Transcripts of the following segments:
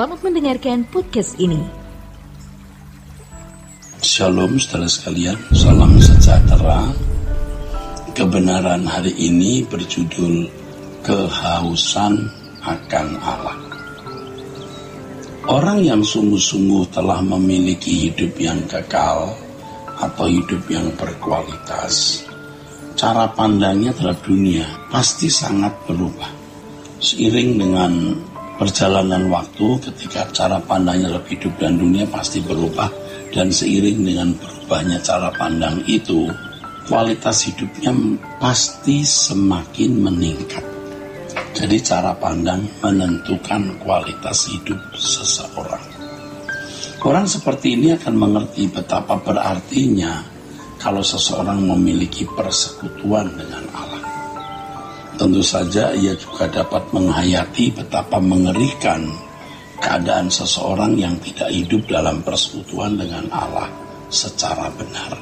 Selamat mendengarkan podcast ini. Shalom saudara sekalian, salam sejahtera. Kebenaran hari ini berjudul Kehausan akan Allah. Orang yang sungguh-sungguh telah memiliki hidup yang kekal atau hidup yang berkualitas, cara pandangnya terhadap dunia pasti sangat berubah. Seiring dengan perjalanan waktu, ketika cara pandangnya terhadap hidup dan dunia pasti berubah, dan seiring dengan berubahnya cara pandang itu, kualitas hidupnya pasti semakin meningkat. Jadi cara pandang menentukan kualitas hidup seseorang. Orang seperti ini akan mengerti betapa berartinya kalau seseorang memiliki persekutuan dengan Allah. Tentu saja ia juga dapat menghayati betapa mengerikan keadaan seseorang yang tidak hidup dalam persekutuan dengan Allah secara benar.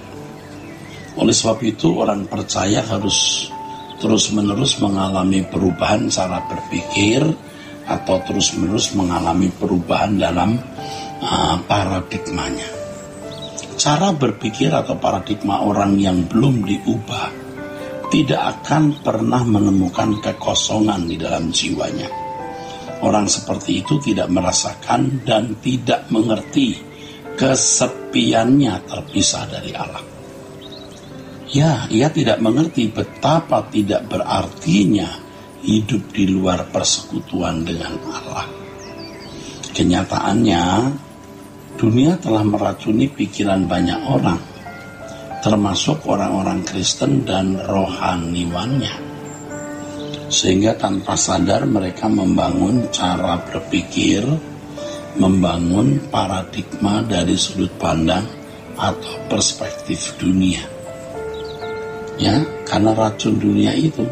Oleh sebab itu, orang percaya harus terus-menerus mengalami perubahan cara berpikir atau terus-menerus mengalami perubahan dalam paradigmanya. Cara berpikir atau paradigma orang yang belum diubah tidak akan pernah menemukan kekosongan di dalam jiwanya. Orang seperti itu tidak merasakan dan tidak mengerti kesepiannya terpisah dari Allah. Ya, ia tidak mengerti betapa tidak berartinya hidup di luar persekutuan dengan Allah. Kenyataannya, dunia telah meracuni pikiran banyak orang, termasuk orang-orang Kristen dan rohaniwannya. Sehingga tanpa sadar mereka membangun cara berpikir, membangun paradigma dari sudut pandang atau perspektif dunia. Ya, karena racun dunia itu.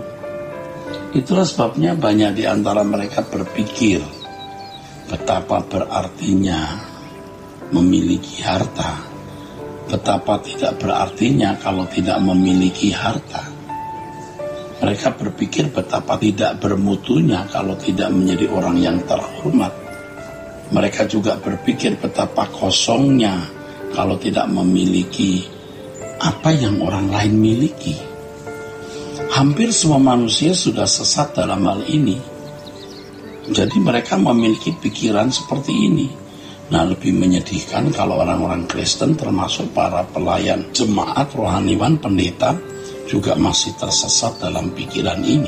Itulah sebabnya banyak di antara mereka berpikir betapa berartinya memiliki harta, betapa tidak berartinya kalau tidak memiliki harta. Mereka berpikir betapa tidak bermutunya kalau tidak menjadi orang yang terhormat. Mereka juga berpikir betapa kosongnya kalau tidak memiliki apa yang orang lain miliki. Hampir semua manusia sudah sesat dalam hal ini. Jadi mereka memiliki pikiran seperti ini. Nah, lebih menyedihkan kalau orang-orang Kristen termasuk para pelayan jemaat rohaniwan pendeta juga masih tersesat dalam pikiran ini.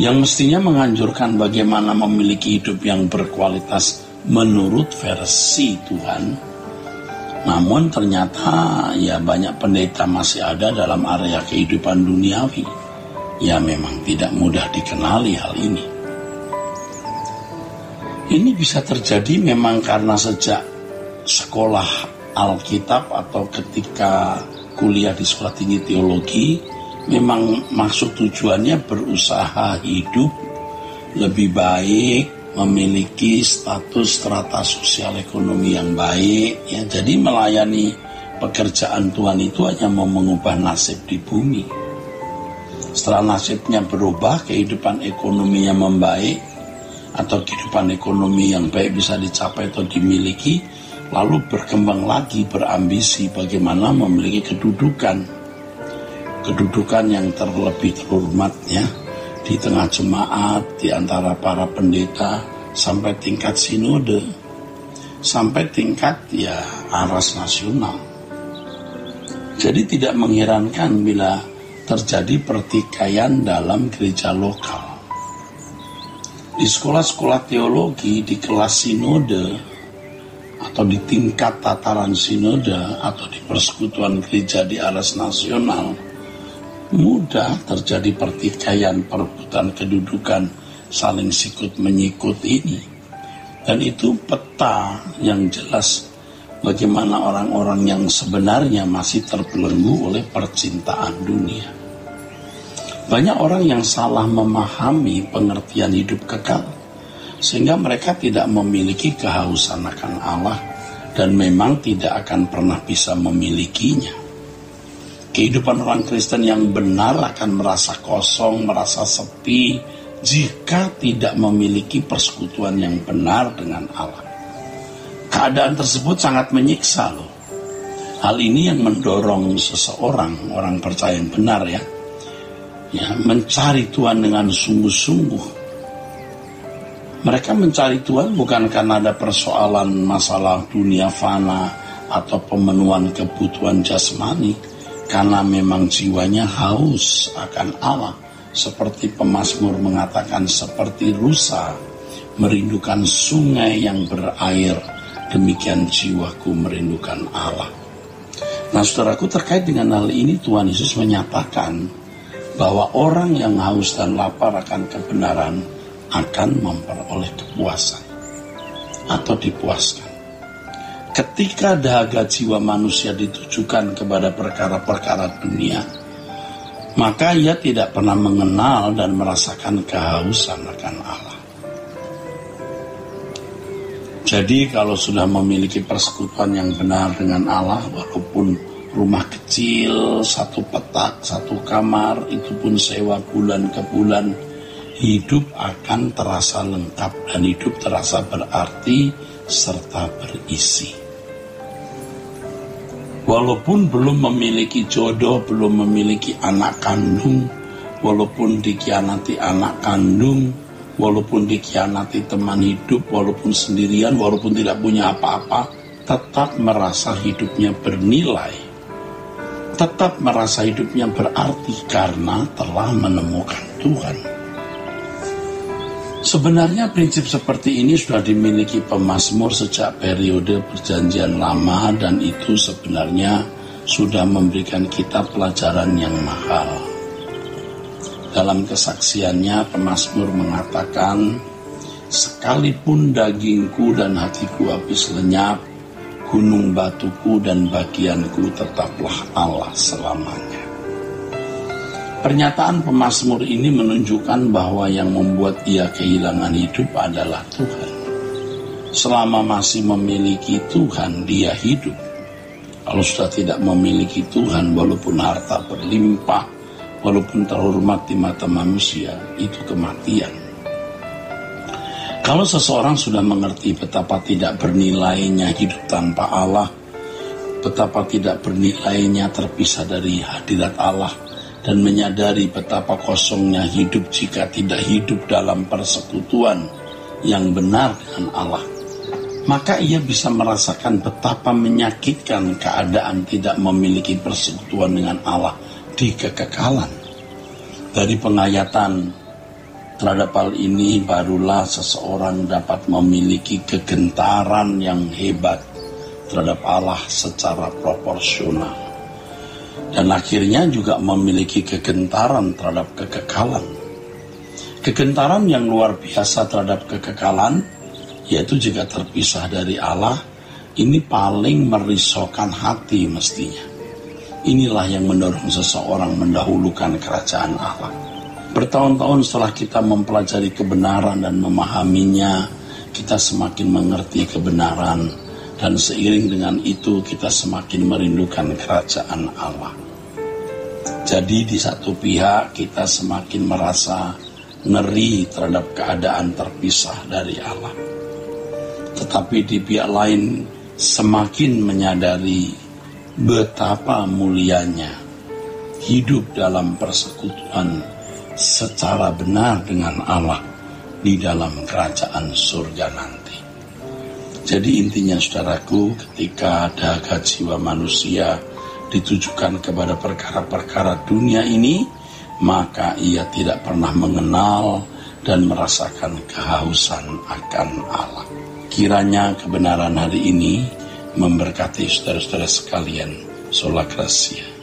Yang mestinya menganjurkan bagaimana memiliki hidup yang berkualitas menurut versi Tuhan. Namun ternyata ya banyak pendeta masih ada dalam area kehidupan duniawi. Ya memang tidak mudah dikenali hal ini. Ini bisa terjadi memang karena sejak sekolah Alkitab atau ketika kuliah di sekolah tinggi teologi, memang maksud tujuannya berusaha hidup lebih baik, memiliki status strata sosial ekonomi yang baik, ya. Jadi melayani pekerjaan Tuhan itu hanya mau mengubah nasib di bumi. Setelah nasibnya berubah, kehidupan ekonominya membaik, atau kehidupan ekonomi yang baik bisa dicapai atau dimiliki, lalu berkembang lagi berambisi bagaimana memiliki kedudukan yang terlebih terhormat, ya, di tengah jemaat, di antara para pendeta, sampai tingkat sinode, sampai tingkat ya aras nasional. Jadi tidak mengherankan bila terjadi pertikaian dalam gereja lokal. Di sekolah-sekolah teologi, di kelas sinode, atau di tingkat tataran sinode, atau di persekutuan gereja di aras nasional, mudah terjadi pertikaian, perebutan kedudukan, saling sikut menyikut ini. Dan itu peta yang jelas bagaimana orang-orang yang sebenarnya masih terbelenggu oleh percintaan dunia. Banyak orang yang salah memahami pengertian hidup kekal, sehingga mereka tidak memiliki kehausan akan Allah dan memang tidak akan pernah bisa memilikinya. Kehidupan orang Kristen yang benar akan merasa kosong, merasa sepi, jika tidak memiliki persekutuan yang benar dengan Allah. Keadaan tersebut sangat menyiksa loh. Hal ini yang mendorong seseorang, orang percaya yang benar ya, mencari Tuhan dengan sungguh-sungguh. Mereka mencari Tuhan bukan karena ada persoalan masalah dunia fana atau pemenuhan kebutuhan jasmani, karena memang jiwanya haus akan Allah. Seperti pemazmur mengatakan, seperti rusa merindukan sungai yang berair, demikian jiwaku merindukan Allah. Nah saudaraku, terkait dengan hal ini Tuhan Yesus menyatakan bahwa orang yang haus dan lapar akan kebenaran akan memperoleh kepuasan atau dipuaskan. Ketika dahaga jiwa manusia ditujukan kepada perkara-perkara dunia, maka ia tidak pernah mengenal dan merasakan kehausan akan Allah. Jadi kalau sudah memiliki persekutuan yang benar dengan Allah, walaupun rumah kecil, satu petak, satu kamar, itu pun sewa bulan ke bulan, hidup akan terasa lengkap dan hidup terasa berarti serta berisi. Walaupun belum memiliki jodoh, belum memiliki anak kandung, walaupun dikhianati anak kandung, walaupun dikhianati teman hidup, walaupun sendirian, walaupun tidak punya apa-apa, tetap merasa hidupnya bernilai, tetap merasa hidupnya berarti karena telah menemukan Tuhan. Sebenarnya prinsip seperti ini sudah dimiliki pemazmur sejak periode Perjanjian Lama, dan itu sebenarnya sudah memberikan kita pelajaran yang mahal. Dalam kesaksiannya pemazmur mengatakan, sekalipun dagingku dan hatiku habis lenyap, gunung batuku dan bagianku tetaplah Allah selamanya. Pernyataan pemazmur ini menunjukkan bahwa yang membuat ia kehilangan hidup adalah Tuhan. Selama masih memiliki Tuhan, dia hidup. Kalau sudah tidak memiliki Tuhan, walaupun harta berlimpah, walaupun terhormat di mata manusia, itu kematian. Kalau seseorang sudah mengerti betapa tidak bernilainya hidup tanpa Allah, betapa tidak bernilainya terpisah dari hadirat Allah, dan menyadari betapa kosongnya hidup jika tidak hidup dalam persekutuan yang benar dengan Allah, maka ia bisa merasakan betapa menyakitkan keadaan tidak memiliki persekutuan dengan Allah di kekekalan. Dari penghayatan terhadap hal ini, barulah seseorang dapat memiliki kegentaran yang hebat terhadap Allah secara proporsional. Dan akhirnya juga memiliki kegentaran terhadap kekekalan. Kegentaran yang luar biasa terhadap kekekalan, yaitu jika terpisah dari Allah, ini paling merisaukan hati mestinya. Inilah yang mendorong seseorang mendahulukan kerajaan Allah. Bertahun-tahun setelah kita mempelajari kebenaran dan memahaminya, kita semakin mengerti kebenaran, dan seiring dengan itu kita semakin merindukan kerajaan Allah. Jadi di satu pihak kita semakin merasa ngeri terhadap keadaan terpisah dari Allah, tetapi di pihak lain semakin menyadari betapa mulianya hidup dalam persekutuan secara benar dengan Allah di dalam kerajaan surga nanti. Jadi intinya saudaraku, ketika dahaga jiwa manusia ditujukan kepada perkara-perkara dunia ini, maka ia tidak pernah mengenal dan merasakan kehausan akan Allah. Kiranya kebenaran hari ini memberkati saudara-saudara sekalian. Sola Gracia.